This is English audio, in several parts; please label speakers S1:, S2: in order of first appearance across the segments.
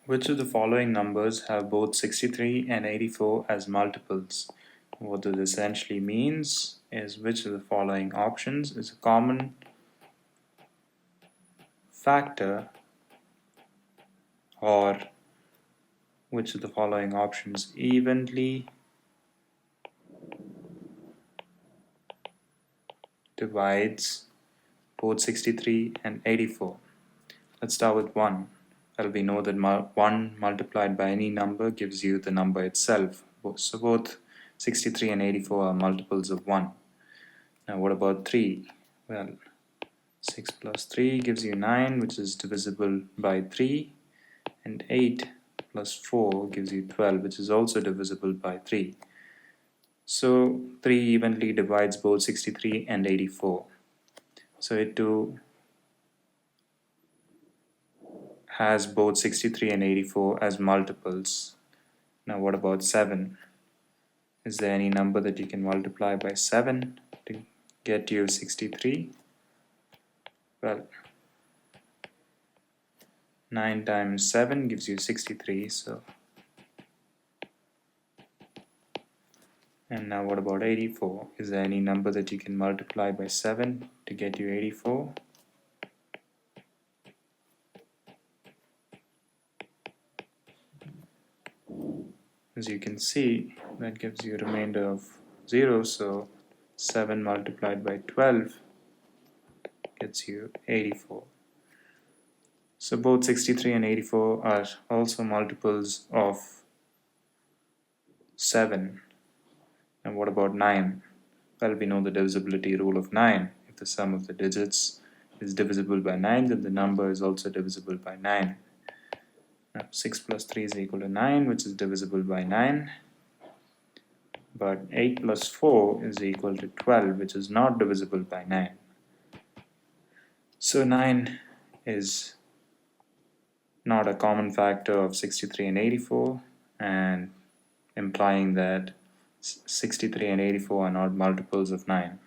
S1: Which of the following numbers have both 63 and 84 as multiples? What this essentially means is which of the following options is a common factor, or which of the following options evenly divides both 63 and 84. Let's start with 1. Well, we know that 1 multiplied by any number gives you the number itself. So both 63 and 84 are multiples of 1. Now what about 3? Well, 6 plus 3 gives you 9, which is divisible by 3, and 8 plus 4 gives you 12, which is also divisible by 3. So 3 evenly divides both 63 and 84. So it too has both 63 and 84 as multiples. Now what about 7? Is there any number that you can multiply by 7 to get you 63? Well, 9 times 7 gives you 63, so. And now what about 84? Is there any number that you can multiply by 7 to get you 84? As you can see, that gives you a remainder of 0, so 7 multiplied by 12 gets you 84. So both 63 and 84 are also multiples of 7. And what about 9? Well, we know the divisibility rule of 9. If the sum of the digits is divisible by 9, then the number is also divisible by 9. Now 6 plus 3 is equal to 9, which is divisible by 9. But 8 plus 4 is equal to 12, which is not divisible by 9. So 9 is not a common factor of 63 and 84, and implying that 63 and 84 are not multiples of 9.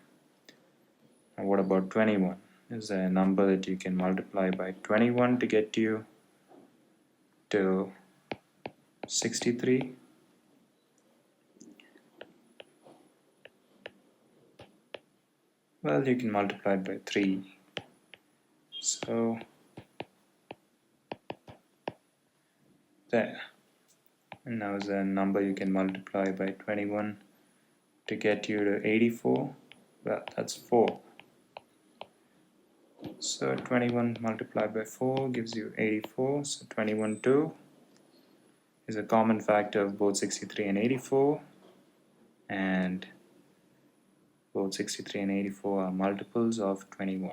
S1: Now what about 21? Is there a number that you can multiply by 21 to get you to 63? Well, you can multiply it by 3. So there. And now is there a number you can multiply by 21 to get you to 84? Well, that's 4. So 21 multiplied by 4 gives you 84. So 21 too is a common factor of both 63 and 84, and both 63 and 84 are multiples of 21.